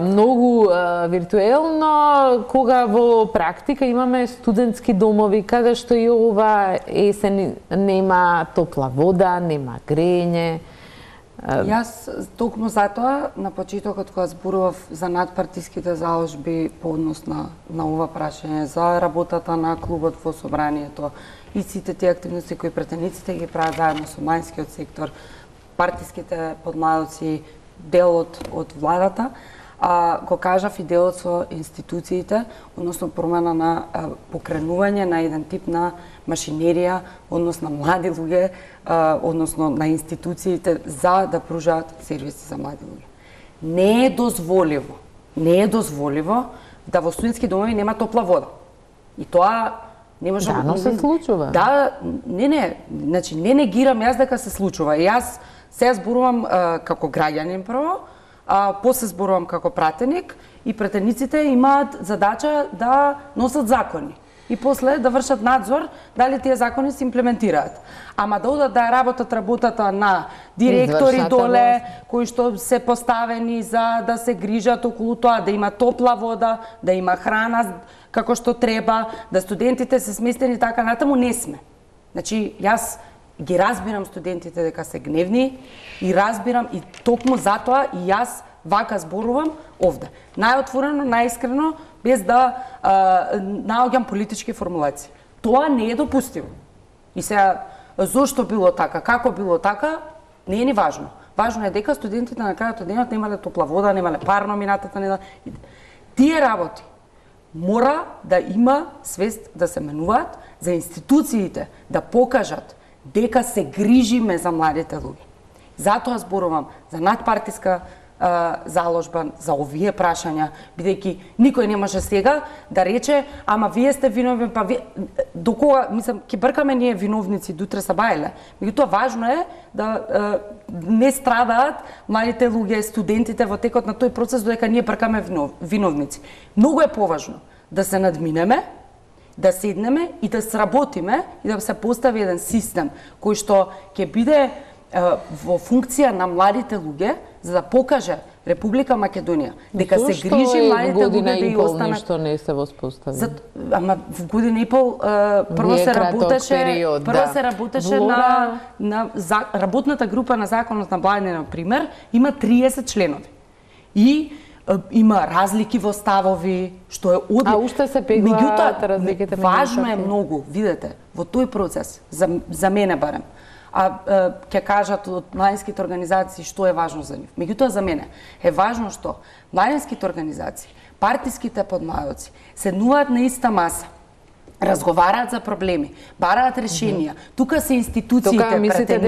многу виртуелно, кога во практика имаме студентски домови, каде што и ова есен нема топла вода, нема грење. Јас токму затоа на почетокот кога зборував за надпартиските заложби по однос на ова прашање за работата на клубот во собранието и сите тие активности кои пратениците ги прават заедно со младинскиот сектор, партиските подмладоци, делот од владата, го кажав и делот со институциите, односно промена на покренување на еден тип на машинерија, односно на млади луѓе, односно на институциите за да пружаат сервиси за млади луѓе. Не е дозволиво да во студентски домови нема топла вода. И тоа не може да, но се случува. Да, значи не негирам јас дека се случува. Јас сега зборувам како граѓанин прво, после зборувам како пратеник и пратениците имаат задача да носат закони и после да вршат надзор дали тие закони се имплементираат. Ама да одат да работат работата на директори доле, кои што се поставени за да се грижат околу тоа, да има топла вода, да има храна како што треба, да студентите се сместени така натаму, не сме. Значи, јас ги разбирам студентите дека се гневни и разбирам и токму затоа и јас вака зборувам овде. Најотворено, најискрено, без да наоѓам политички формулации. Тоа не е допустимо. И сега, зошто било така, како било така, не е ни важно. Важно е дека студентите на крајот од денот немале топла вода, немале парно минатата неделя. Тие работи мора да има свест да се менуваат, за институциите да покажат дека се грижиме за младите луѓе. Затоа зборувам за надпартиска заложба, за овие прашања, бидејќи никој не може сега да рече, ама вие сте виновни, па вие... До кога, мислам, ќе бркаме ние виновници дутре са бајле. Меѓутоа важно е да не страдаат младите луѓе, студентите во текот на тој процес додека ние бркаме виновници. Многу е поважно да се надминеме, да седнеме и да сработиме и да се постави еден систем кој што ќе биде во функција на младите луѓе, за да покаже Република Македонија дека се грижи младите луѓе да и останат. Нешто не се воспостави. Ама во година и пол прво се работеше на работната група на законот на младите, на пример, има 30 членови. И има разлики во ставови, што е одлично. А уште се пеглаат разликите. Важно е многу, видете, во тој процес, за мене барем, ќе кажат од младинските организации што е важно за нив. Меѓутоа за мене е важно што младинските организации, партиските подмладоци седнуваат на иста маса, разговараат за проблеми, бараат решенија. Тука се институциите, пратениците,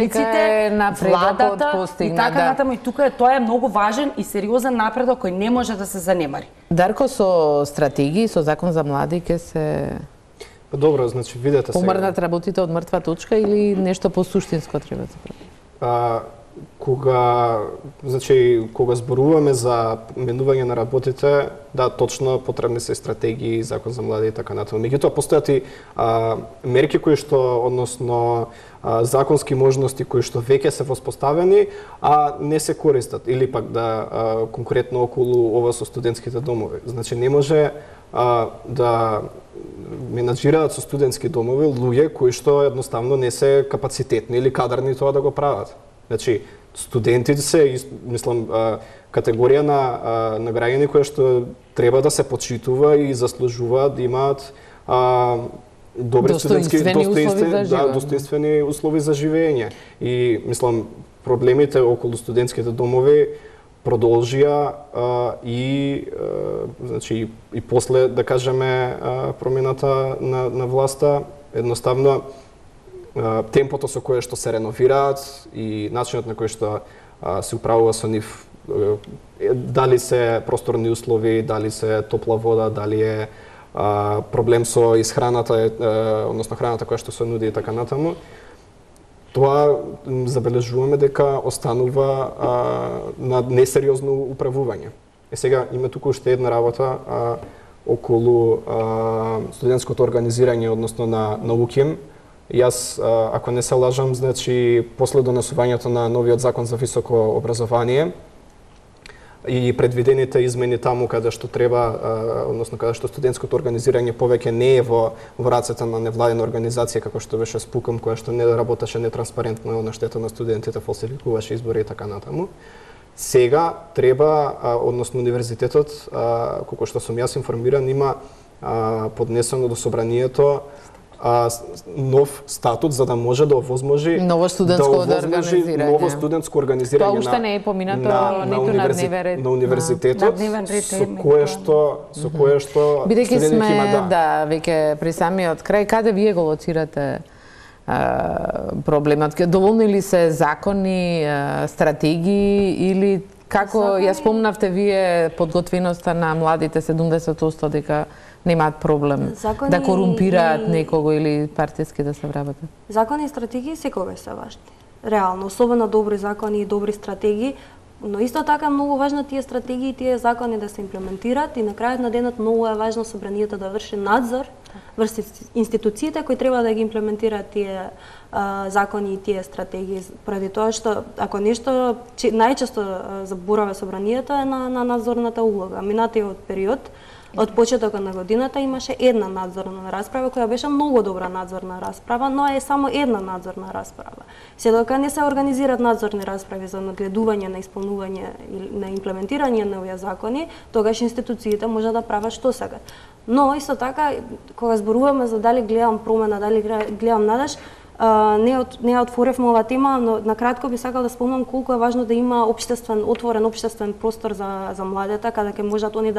владата и така натаму. И тука тоа е многу важен и сериозен напредок кој не може да се занемари. Дарко, со стратегии, со закон за млади ќе се Добро, значи видете сега. Помрнат работите од мртва точка или нешто посуштинско треба да се прави? Кога зборуваме за менување на работите, да, точно потребни се стратегии, закон за млади и така натаму. Меѓутоа постојат и мерки кои што, односно законски можности кои што веќе се воспоставени, а не се користат или пак да конкретно околу ова со студентските домови. Значи не може да менаџираат со студентски домови луѓе кои што едноставно не се капацитетни или кадарни тоа да го прават. Значи, студентите се, мислам, категорија на граѓани кои што треба да се почитува и заслужуваат да имаат добри студентски достоинствени услови за живење. И мислам проблемите околу студентските домови продолжија и значи и после да кажеме промената на власта едноставно темпото со кое што се реновираат и начинот на кој што се управува со нив, дали се просторни услови, дали се топла вода, дали е проблем со исхраната, односно храната која што се нуди и така натаму, тоа забележуваме дека останува на несериозно управување. Сега има туку уште една работа околу студентското организирање, односно на УКИМ. Јас, ако не се лажам, значи после донесувањето на новиот закон за високо образование и предвидените измени таму каде што треба, односно каде што студентското организирање повеќе не е во рацете на невладина организација како што беше СПУКМ, која што не работеше нетранспарентно на штета на студентите, фалсификуваше избори и така натаму. Сега треба, односно универзитетот, колку што сум јас информиран, има поднесено до собранието нов статут за да може да овозможи ново студентско организирање. Тоа уште не е поминато ниту на дневен ред на универзитетот, со кое што бидејќи сме веќе при самиот крај, каде вие го лоцирате проблемот? Доволни ли се закони, стратегии или како ја спомнавте вие подготвеноста на младите 70% дека немаат проблем да корумпираат некого или партиски да се вработат? Закони и стратегии секогаш се важни. Реално, особено добри закони и добри стратегии, но исто така многу важно тие стратегии и тие закони да се имплементираат и на крајот на денот многу е важно собранието да врши надзор врз институциите кои треба да ги имплементираат тие закони и тие стратегии, поради тоа што ако нешто најчесто заборава собранието е на надзорната улога. Минатиот период од почетокот на годината имаше една надзорна расправа која беше многу добра надзорна расправа, но е само една надзорна расправа. Се додека не се организираат надзорни расправи за надгледување на исполнување и на имплементирање на овие закони, тогаш институциите може да прават што сакат. Но исто така кога зборуваме за дали гледам промена, дали гледам надеж, не отворевме оваа тема, но на кратко би сакал да спомнам колку е важно да има отворен општествен простор за младите, каде ќе можат они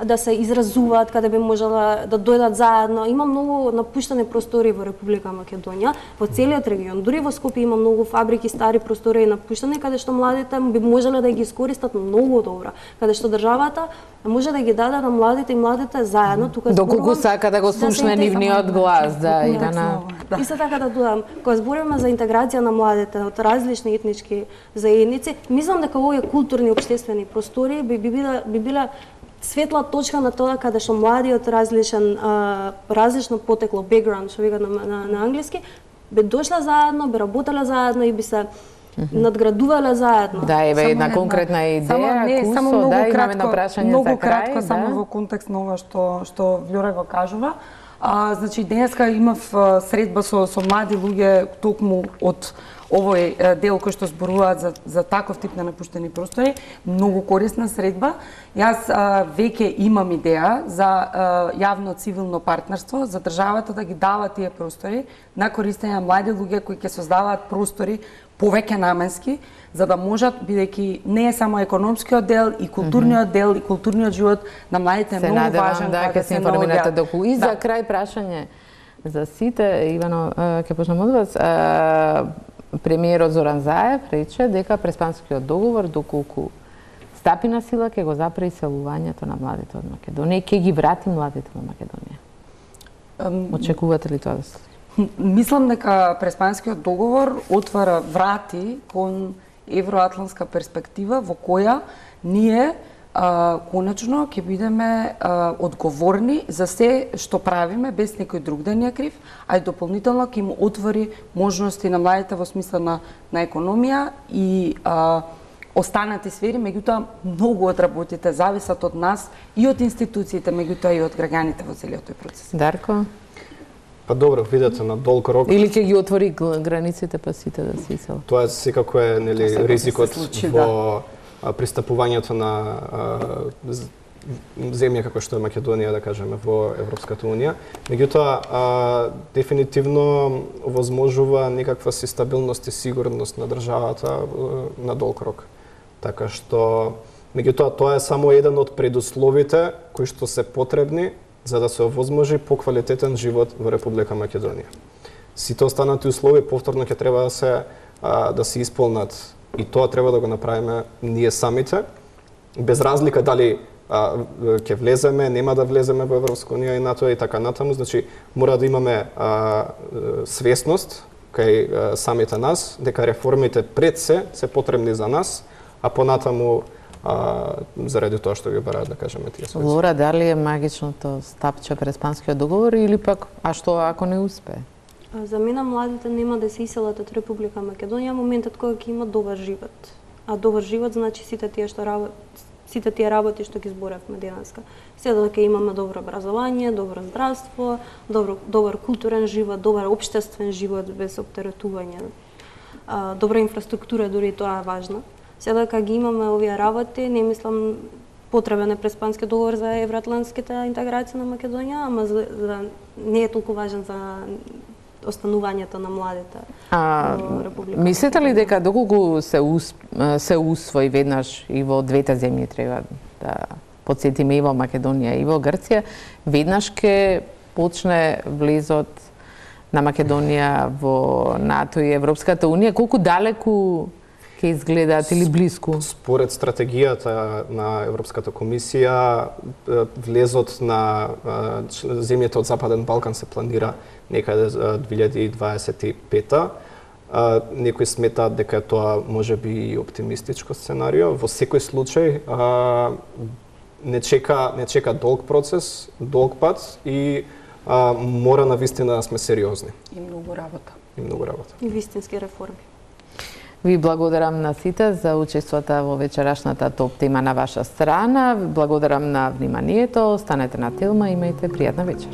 да се изразуваат, каде би можела да дојдат заедно. Има многу напуштени простори во Република Македонија, во целиот регион. Дури во Скопје има многу фабрики, стари простори напуштени, каде што младите би можеле да ги искористат многу добро, каде што државата може да ги даде на младите и младите заедно. Доколку сака да го слушне нивниот глас, Ивана. Исто така да додам, кога зборуваме за интеграција на младите од различни етнички заедници, мислам дека овие културни општествени простори би биле светла точка на тоа каде што млади од различно потекло, background, што викат на англиски, би дошла заедно, би работеле заедно и би се надградувале заедно. Да, еве една конкретна идеја, Кусо, имаме на прашање за крај. Многу кратко, само во контекст на ова што Влюре го кажува. Значи, денеска имав средба со млади луѓе токму од овој дел кој што зборуваат за таков тип на напуштени простори. Многу корисна средба. Јас веќе имам идеја за јавно-цивилно партнерство, за државата да ги дава тие простори на користење на млади луѓе кои ќе создаваат простори повеќе наменски, за да можат, бидејќи не е само економскиот дел, и културниот дел, и културниот живот на младите е многу важен. Да, се информирате доку. И за крај прашање за сите, Ивано, ќе почнем од вас. Премиерот Зоран Заев рече дека Преспанскиот договор, доколку стапи на сила, ќе го запре иселувањето на младите од Македонија и ќе ги врати младите во Македонија. Очекувате ли тоа да се случи? Мислам дека Преспанскиот договор отвара врати кон евроатлантска перспектива во која ние конечно ќе бидеме одговорни за се што правиме без некој друг да ни е крив, а и дополнително ќе им отвори можности на младите во смисла на економија и останати сфери, меѓутоа многу од работите зависат од нас и од институциите, меѓутоа и од граѓаните во целиот тој процес. Дарко? Па добро, видете на долг рок. Или ќе ги отвори границите па сите да се иселат. Тоа секако е нели ризикот случи, во пристапувањето на земја како што е Македонија, да кажеме, во Европската унија. Меѓутоа, дефинитивно овозможува некаква си стабилност и сигурност на државата на долг рок. Така што, меѓутоа, тоа е само еден од предусловите кои што се потребни за да се овозможи поквалитетен живот во Република Македонија. Сите останати услови повторно ќе треба да се исполнат и тоа треба да го направиме ние самите, без разлика дали ќе влеземе, нема да влеземе во Европска унија и НАТО и така натаму, значи мора да имаме свесност кај самите нас дека реформите пред се потребни за нас, а понатаму заради тоа што ги бараат, да кажеме, тие свесни. Лора, дали е магичното стапче Преспанскиот договор или пак, а што ако не успее? За мене младите нема да се иселат од Република Македонија моментот кога ќе имат добар живот. А добар живот значи сите тие работи што ги зборевме денеска. Сега дека имаме добро образование, добро здравство, добар културен живот, добар општествен живот без оптеретување. Добра инфраструктура, дури тоа е важно. Сега дека ги имаме овие работи, не мислам потребен е Преспански договор за евроатлантската интеграција на Македонија, ама не е толку важен за останувањето на младите во Република. Мислите ли дека доколку се усвои веднаш и во двете земји, треба да подсетиме и во Македонија и во Грција, веднаш ќе почне влезот на Македонија во НАТО и Европската унија, колку далеку ќе изгледаат или близко? Според стратегијата на Европската комисија, влезот на земјите од Западен Балкан се планира некаде 2025-та. Некои сметаат дека тоа може би и оптимистичко сценарио. Во секој случај не чека долг процес, долг пат и мора навистина да сме сериозни. И многу работа. И вистински реформи. Ви благодарам на сите за учеството во вечерашната топ тема на ваша страна. Благодарам на вниманието. Останете на Телма, имајте пријатна вечер.